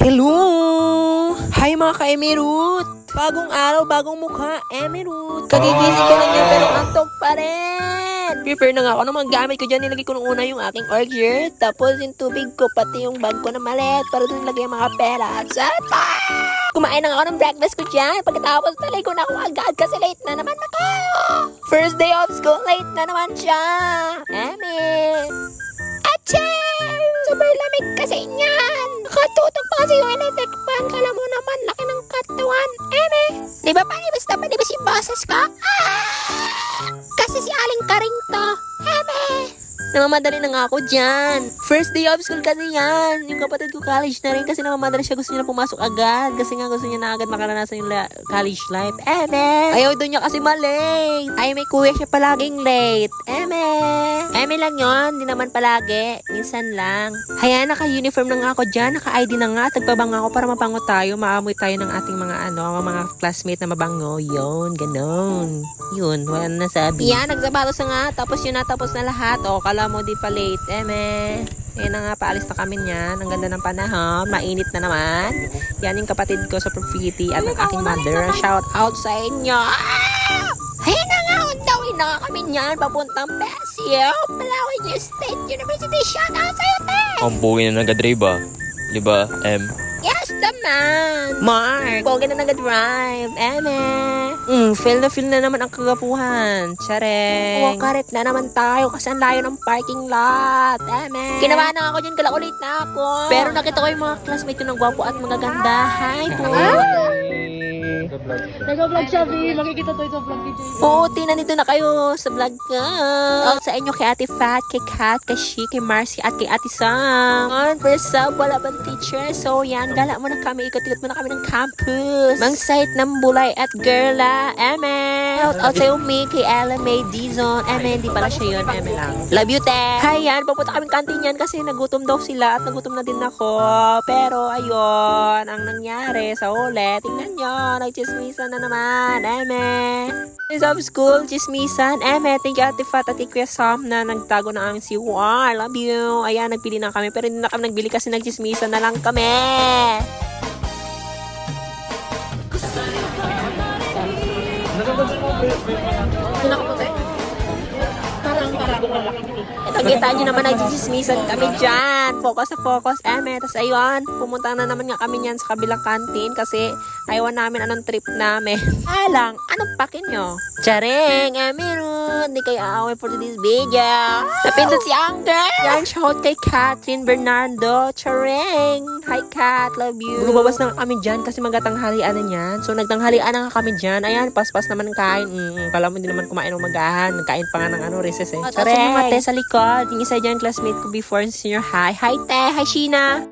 Hello! Hi mga ka-Emerut! Bagong araw, bagong mukha, Emerut! Kagigising ko lang yan pero antok pa rin! Prepare na nga ako ng mga gamit ko dyan. Nilagay ko nung una yung aking orchard. Tapos yung tubig ko, pati yung bag ko na malit para doon nilagay yung mga pera. Sata! Kumain na nga ako ng breakfast ko dyan. Pagkatapos naligo na ako agad kasi late na naman ako. First day of school, late na naman siya. Emin! Achoo! Super lamig kasi niyan. Nakatutok pa kasi yung electric fan. Kala mo naman, laki ng katawan. Eme! Di ba panibas yung boses ko? Kasi si Aling Karing to. Eme! Namamadali na nga ako dyan. First day of school kasi yan. Yung kapatid ko college na rin kasi namamadali siya. Gusto niya na pumasok agad. Kasi nga gusto niya na agad makaranasan yung college life. Eme! Ayaw doon niya kasi malate. Ay, may kuya siya palaging late. Eme! Eme lang yon, di naman palagi. Minsan lang. Haya, naka-uniform na nga ako dyan. Naka-ID na nga. Tagpabang ako para mabango tayo. Maamoy tayo ng ating mga mga classmate na mabango. Yun, ganon. Yun, wala na nasabi. Yan, nagsabatos na nga. Tapos yun na, tapos na lahat. O, kala mo di pa late. Eme. Ayan na nga, paalis na kami niyan. Ang ganda ng panahon. Mainit na naman. Yan yung kapatid ko sa Profiti at ang aking mother. Shout out sa inyo. Ayan na nga, undawin na kami niyan. Papuntang Pasio, Palawan State University. Shout out sa'yo, te! Ang buhay na nag-drive ah. Di ba, M? Yes, naman! Mark, pogi na nag-drive. Eme! Feel na naman ang kagapuhan. Tsareng! Wakaret na naman tayo kasi ang layo ng parking lot. Eme! Kinabahan na ako dyan, kalakulit na ako. Pero nakita ko yung mga classmate ko ng gwapo at magaganda. Hi, boy! Nag-vlog siya, B. Makikita to ito vlog ni Jay. Oo, nandito na kayo sa vlog ko. Sa inyo kay Ate Fat, kay Kat, kay Shi, kay Marcy, at kay Ate Sam. First up, wala bang teacher? So yan, gala muna kami, ikot-ikot muna kami ng campus. Mang site ng Bulay at Girla, Eme. Shout out sa'yo, May, kay Ella May Dizon. Eme, hindi pala siya yun, Eme lang. Love you, te. Hi, yan, pupunta kaming kantin yan kasi nagutom daw sila at nagutom na din ako. Pero ayun, ang nangyari sa ulit, tingnan nyo, nagchismisan na naman, Eme. Days of school, chismisan, Eme. Thank you, Ate Fat at Kuya Sam na nagtago ng aming CUR. Love you. Ayan, nagpili na kami. Pero hindi na kami nagbili kasi nagchismisan na lang kami. Nakita nyo naman, nagchismisan kami dyan. Focus na focus, Eme. Tapos ayun, pumunta na naman nga kami dyan sa kabilang kantin kasi ayaw namin anong trip namin. Alang, anong pakin nyo? Charing, Emerut, hindi kayo aaway for today's video. Napindot si Angger. Yan, shout kay Catherine Bernardo. Charing. Hi, Kat. Love you. Lumabas na kami dyan kasi magatanghalian na yan. So, nagtanghalian na kami dyan. Ayan, paspas naman kain. Kala mo hindi naman kumain ng magahan. Nagkain pa nga ng recess eh. Charing. Mate sa likod. Yung isa dyan, classmate ko before in senior high. Hi, te. Hi, Sheena.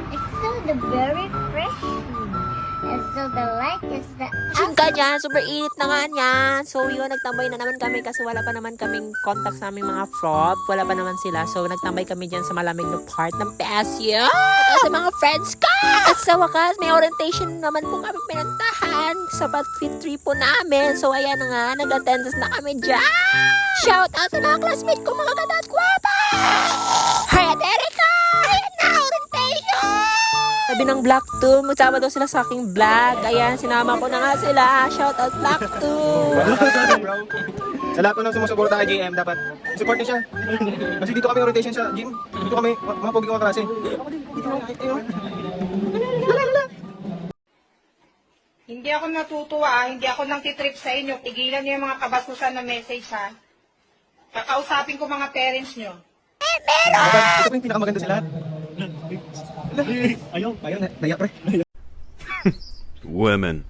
It's so the very fresh. And so the light is the Ka dyan, super init na nga niyan. So yun, nagtambay na naman kami kasi wala pa naman kaming contact sa aming mga frog. Wala pa naman sila. So nagtambay kami dyan sa malamig na part ng Pasio. At sa mga friends ko. At sa wakas, may orientation naman po kami pinantahan sa fit 3 po namin. So ayan na nga, nag-attendance na kami dyan. Shout out sa mga classmate ko, mga ganda at guwapa. Hi, Ate Erika! Ayan na, orientation! Sabi ng Black 2, magsama daw sila sa aking vlog. Ayan, sinama ko na nga sila. Shout out Black 2. Sa lahat po ng sumusuporta kay JM, dapat support niyo siya. Kasi dito kami orientation sa gym. Dito kami, mga pogi ko klase. Hindi ako natutuwa, hindi ako nang titrip sa inyo. Tigilan niyo yung mga kabasusan na message, ha? Kakausapin ko mga parents niyo. Ito po yung pinakamaganda sa lahat. Ayaw, naya pre. Women.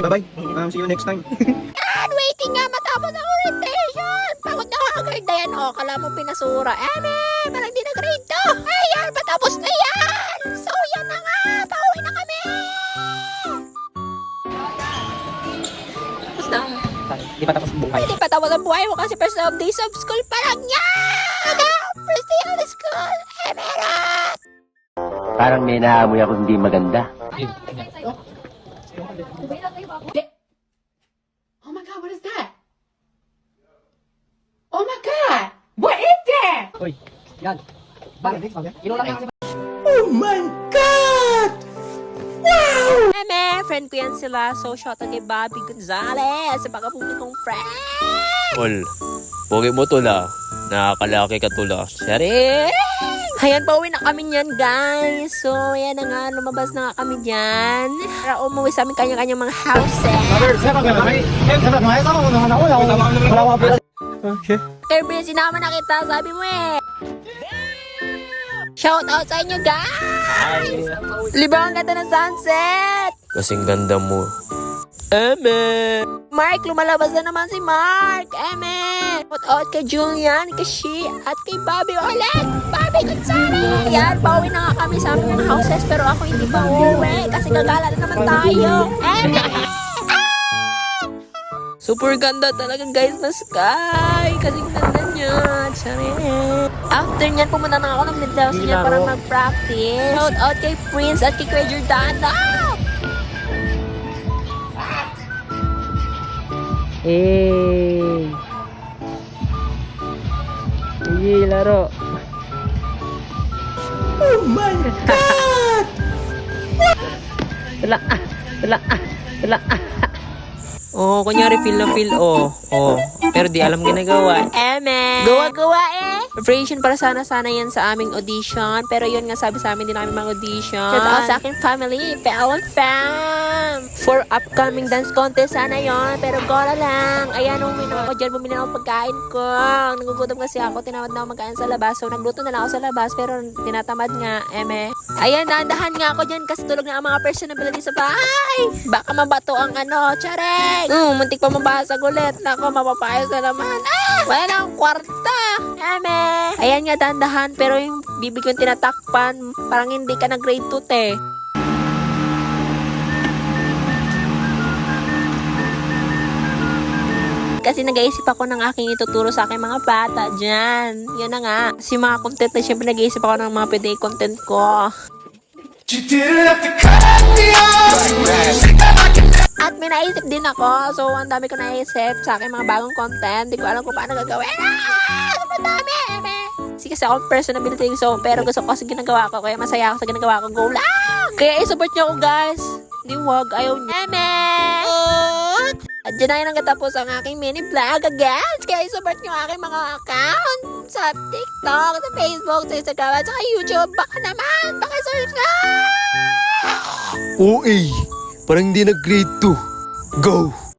Bye-bye. See you next time. And waiting nga matapos ang orientation. Pagod na ako grade na yan. O, kala mo pinasura. Eme, parang di na grade to. Ayan, patapos na yan. So, yan na nga. Pauwi na kami. Tapos na. Di pa tapos ang buhay. Hindi pa tapos ang buhay mo kasi first of days of school pa lang yan. First day of school. Emerald. Parang may naamoy ako hindi maganda. Oh my God, what is that? Oh my Eme, friend ko yan sila. So, shout out kay Bobby Gonzalez. Sa baka kong friend. Tol, pogi mo tol ah. Nakakalaki ka tol ah. Shari! Ayan, pauwi na kami niyan, guys. So, ayan na nga, lumabas na nga kami diyan. Para umuwi sa amin kanya-kanyang mga houses. Kirby, sinama na kita, sabi mo eh. Shout out sa inyo, guys! Libang ang ganda ng sunset! Kasing ganda mo. Eme! Mark, lumalabas na naman si Mark! Eme! Shout out kay Julian, kay Shi, at kay Bobby ulit! Bobby Gonzalez! Yan, pauwi na nga kami sa aming mga houses, pero ako hindi pa uuwi kasi gagala na naman tayo! Eme! Super ganda talaga guys na sky. Kasi ganda niya. Charin. After niyan, pumunta na ako ng Midhouse niya para mag-practice. Shout out kay Prince at kay Kuya Jordana. Eh. Sige, laro. Oh my God! Wala. Oh, kunyari feel na feel, oh. Pero di alam ginagawa. Eme! Gawa-gawa eh! Preparation para sana yan sa aming audition. Pero yun nga, sabi sa amin din namin mag-audition. Shout out sa aking family, Fel and Fam! For upcoming dance contest sana yon. Pero gola lang. Ayan, uminom ako dyan, bumili na ako pagkain ko. Nagugutom kasi ako, tinamad na ako magkain sa labas. So, nagluto na lang ako sa labas, pero tinatamad nga, Eme. Ayan, dahan nga ako dyan kasi tulog na ang mga personality sa bahay. Baka mabato ang tsarek. Muntik pa mabasag ulit. Nako, mapapayos na naman. Wala na akong kwarta. Eme. Ayan nga, dahan-dahan. Pero yung bibig yung tinatakpan, parang hindi ka na grade 2, te. Kasi nag-iisip ako ng aking ituturo sa aking mga bata dyan. Yan na nga. Kasi mga content na syempre nag-iisip ako ng mga pwede content ko. At may naisip din ako. So, ang dami ko naisip sa aking mga bagong content. Hindi ko alam kung paano gagawin. Sobrang dami! Kasi ako personality. So, pero gusto ko sa ginagawa ko. Kaya masaya ako sa ginagawa ko. Go lang! Kaya i-support niyo ako, guys. Hindi wag. Ayaw niyo. At dyan na yun ang katapos ang aking mini vlog again. Kaya i-support niyo ang aking mga account sa TikTok, sa Facebook, sa Instagram, at sa YouTube. Baka naman, paki-subscribe! OA! Parang hindi nag-grade 2. Go!